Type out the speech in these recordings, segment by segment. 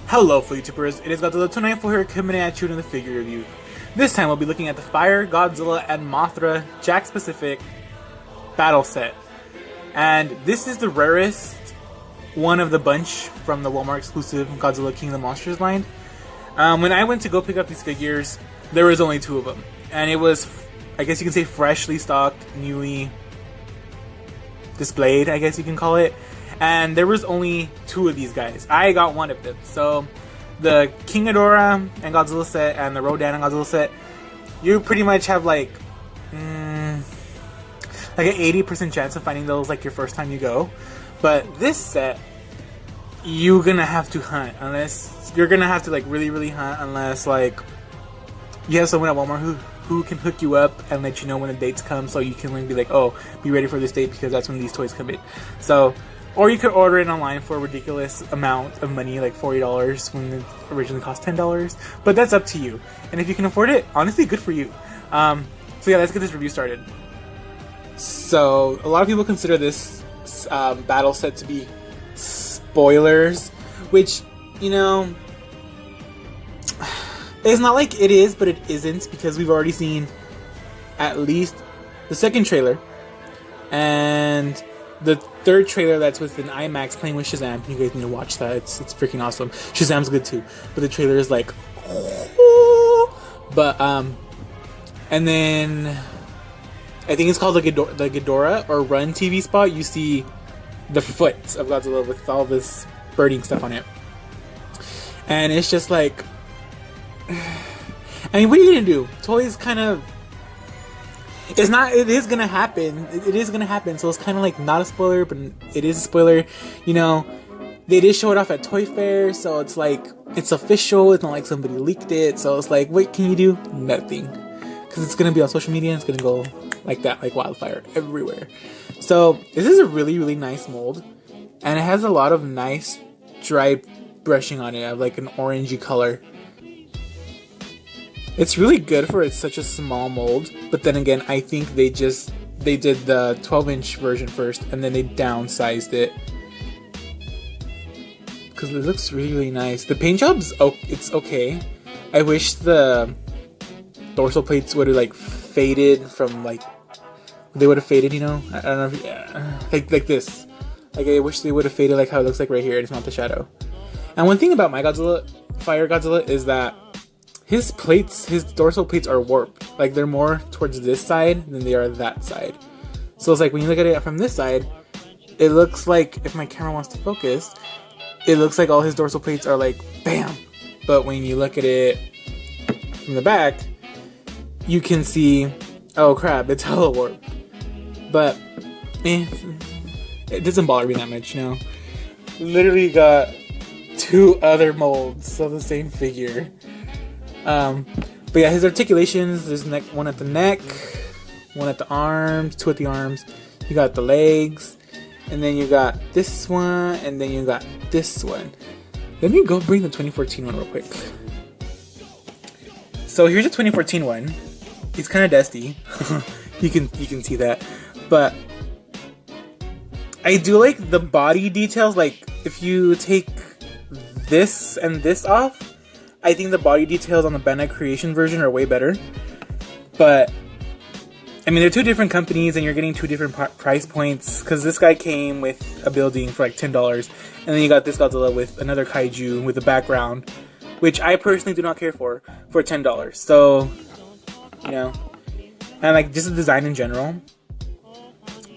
Hello, YouTubers. It is Godzilla 294 here coming at you in the figure review. This time we'll be looking at the Fire, Godzilla, and Mothra Jakks Specific battle set. And this is the rarest one of the bunch from the Walmart exclusive Godzilla King of the Monsters line. When I went to go pick up these figures, there was only two of them. And it was, I guess you can say, freshly stocked, newly displayed, I guess you can call it. And there was only two of these guys. I got one of them. So the King Ghidorah and Godzilla set and the Rodan and Godzilla set, you pretty much have like an 80% chance of finding those like your first time you go. But this set, you're gonna have to hunt, unless you're gonna have to like really hunt, unless like you have someone at Walmart who can hook you up and let you know when the dates come, so you can like, be like, oh, be ready for this date because that's when these toys come in. So, or you could order it online for a ridiculous amount of money, like $40 when it originally cost $10. But that's up to you. And if you can afford it, honestly, good for you. So yeah, let's get this review started. So a lot of people consider this battle set to be spoilers, which, you know, it's not like it is, but it isn't, because we've already seen at least the second trailer and the third trailer that's with an IMAX playing with Shazam. You guys need to watch that. It's freaking awesome. Shazam's good too, but the trailer is like, but and then I think it's called the Ghidorah or Run TV spot. You see the foot of Godzilla with all this birding stuff on it, and it's just like, I mean, what are you gonna do? Toys kind of. It's not. It is gonna happen. It is gonna happen. So it's kind of like not a spoiler, but it is a spoiler. You know, they did show it off at Toy Fair, so it's like it's official. It's not like somebody leaked it. So it's like, what can you do? Nothing, because it's gonna be on social media. And it's gonna go like that, like wildfire everywhere. So this is a really nice mold, and it has a lot of nice dry brushing on it, of like an orangey color. It's really good for such a small mold, but then again, I think they did the 12-inch version first, and then they downsized it because it looks really nice. The paint job's it's okay. I wish the dorsal plates would have like faded from like they would have faded. You know, I don't know, if, like this. Like I wish they would have faded like how it looks like right here. It's not the shadow. And one thing about my Godzilla, Fire Godzilla, is that his dorsal plates are warped. Like they're more towards this side than they are that side. So it's like when you look at it from this side, it looks like, if my camera wants to focus, it looks like all his dorsal plates are like bam. But when you look at it from the back, you can see, oh crap, it's hella warped. But it doesn't bother me that much, you know. Literally got two other molds of the same figure. But yeah, his articulations, there's one at the neck, one at the arms, two at the arms. You got the legs, and then you got this one, and then you got this one. Let me go bring the 2014 one real quick. So here's the 2014 one. It's kind of dusty. you can see that, but I do like the body details. Like if you take this and this off, I think the body details on the Bandai Creation version are way better. But I mean, they're two different companies, and you're getting two different price points, because this guy came with a building for like $10, and then you got this Godzilla with another kaiju with a background, which I personally do not care for $10. So, you know, and like just the design in general,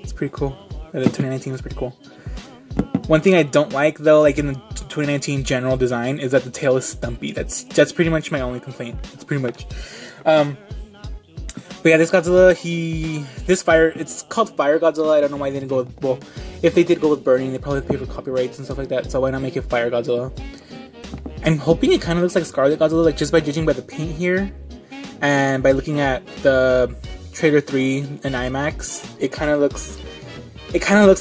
it's pretty cool. The 2019 was pretty cool. One thing I don't like though, like in the 2019 general design, is that the tail is stumpy. That's pretty much my only complaint. It's pretty much. But yeah, this Godzilla, it's called Fire Godzilla. I don't know why they didn't go with, well, if they did go with burning, they probably pay for copyrights and stuff like that. So why not make it Fire Godzilla? I'm hoping it kind of looks like Scarlet Godzilla, like just by judging by the paint here, and by looking at the Trailer 3 and IMAX, it kind of looks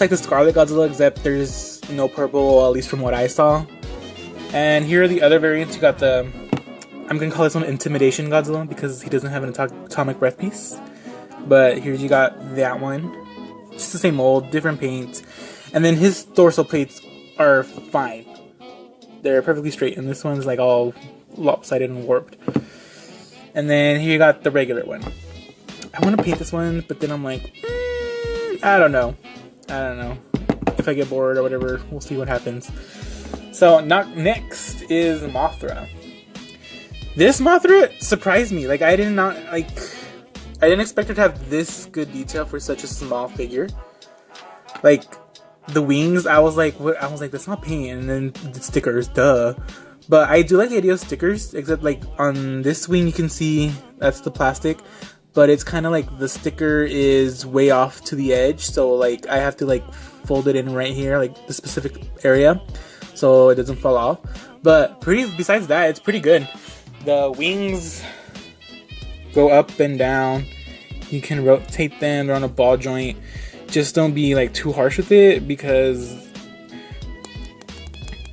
like the Scarlet Godzilla, except there's no purple, at least from what I saw. And here are the other variants. You got the, I'm gonna call this one Intimidation Godzilla, because he doesn't have an atomic breath piece. But here you got that one. Just the same mold, different paint. And then his dorsal plates are fine. They're perfectly straight, and this one's like all lopsided and warped. And then here you got the regular one. I want to paint this one, but then I'm like, I don't know. If I get bored or whatever, we'll see what happens. So next is Mothra. This Mothra surprised me. Like I didn't expect her to have this good detail for such a small figure. Like the wings, I was like, what? I was like, that's not paint, and then the stickers, duh. But I do like the idea of stickers, except like on this wing you can see that's the plastic, but it's kind of like the sticker is way off to the edge, so like I have to like fold it in right here, like the specific area, so it doesn't fall off. But besides that, it's pretty good. The wings go up and down. You can rotate them. They're on a ball joint. Just don't be like too harsh with it because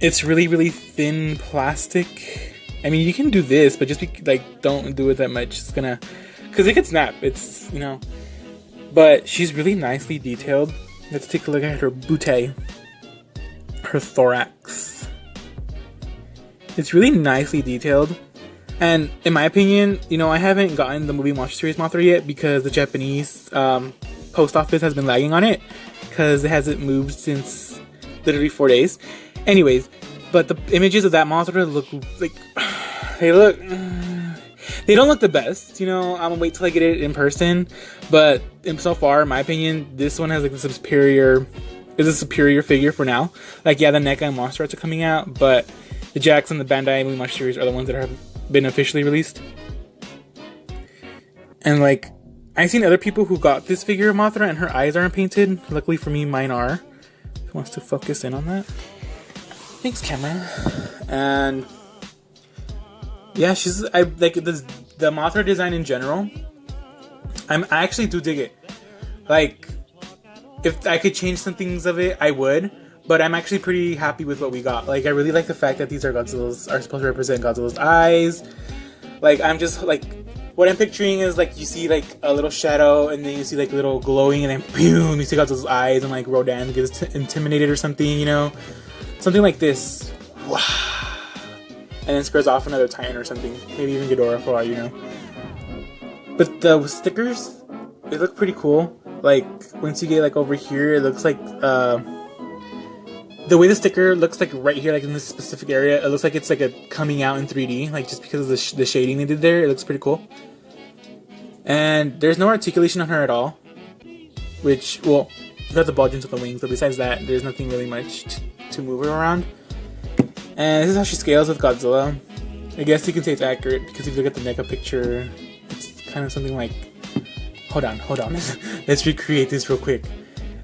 it's really, really thin plastic. I mean, you can do this, but just don't do it that much. It's gonna, because it could snap. It's, you know, but she's really nicely detailed. Let's take a look at her bootay, her thorax. It's really nicely detailed. And in my opinion, you know, I haven't gotten the movie Monster Series Mothra yet because the Japanese post office has been lagging on it because it hasn't moved since literally 4 days. Anyways, but the images of that Mothra look like they don't look the best. You know, I'm gonna wait till I get it in person. But so far, in my opinion, this one has like a superior figure for now. Like, yeah, the NECA and Monster Arts are coming out, but the Jakks and the Bandai movie Monster Series are the ones that have been officially released. And like, I've seen other people who got this figure of Mothra and her eyes aren't painted. Luckily for me, mine are. Who wants to focus in on that? Thanks, camera. And yeah, I like the Mothra design in general. I actually do dig it. Like, if I could change some things of it, I would. But I'm actually pretty happy with what we got. Like, I really like the fact that these are supposed to represent Godzilla's eyes. Like, I'm just like, what I'm picturing is like you see like a little shadow, and then you see like a little glowing, and then boom, you see Godzilla's eyes, and like Rodan gets intimidated or something, you know, something like this. Wow. And then scares off another Titan or something, maybe even Ghidorah for all you know. But the stickers, they look pretty cool. Like once you get like over here, it looks like the way the sticker looks like right here, like in this specific area, it looks like it's like coming out in 3D, like just because of the shading they did there. It looks pretty cool. And there's no articulation on her at all, which, well, you got the ball joints with the wings, but besides that, there's nothing really much to move her around. And this is how she scales with Godzilla. I guess you can say it's accurate because if you look at the NECA picture, it's kind of something like, hold on. Let's recreate this real quick.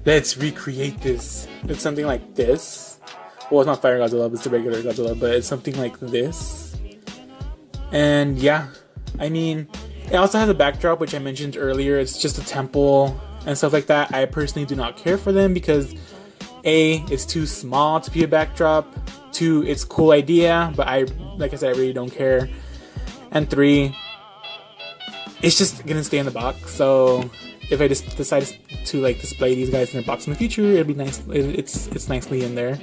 Let's recreate this. It's something like this. Well, it's not Fire Godzilla, but it's the regular Godzilla, but it's something like this. And yeah, I mean, it also has a backdrop, which I mentioned earlier. It's just a temple and stuff like that. I personally do not care for them because A, it's too small to be a backdrop. 2, it's a cool idea, but like I said, I really don't care. And 3, it's just gonna stay in the box. So if I just decide to like display these guys in their box in the future, it'll be nice. It's nicely in there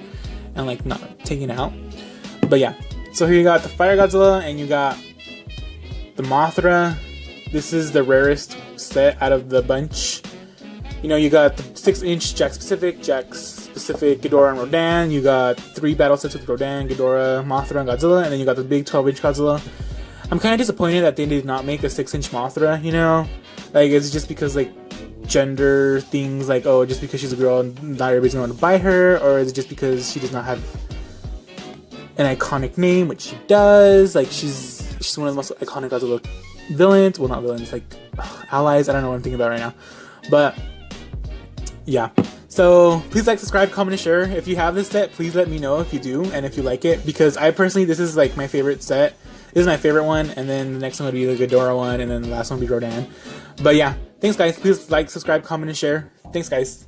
and like not taken out. But yeah, so here you got the Fire Godzilla and you got the Mothra. This is the rarest set out of the bunch. You know, you got the 6-inch Jakks Specific, Ghidorah and Rodan. You got 3 battle sets with Rodan, Ghidorah, Mothra, and Godzilla, and then you got the big 12-inch Godzilla. I'm kind of disappointed that they did not make a 6-inch Mothra, you know? Like, it's just because, like, gender things, like, oh, just because she's a girl, not everybody's going to buy her, or is it just because she does not have an iconic name, which she does? Like, she's one of the most iconic Godzilla villains. Well, not villains, like, allies. I don't know what I'm thinking about right now. But, yeah. So, please like, subscribe, comment, and share. If you have this set, please let me know if you do, and if you like it, because I personally, this is, like, my favorite set. This is my favorite one, and then the next one would be the Ghidorah one, and then the last one would be Rodan. But yeah, thanks guys. Please like, subscribe, comment, and share. Thanks guys.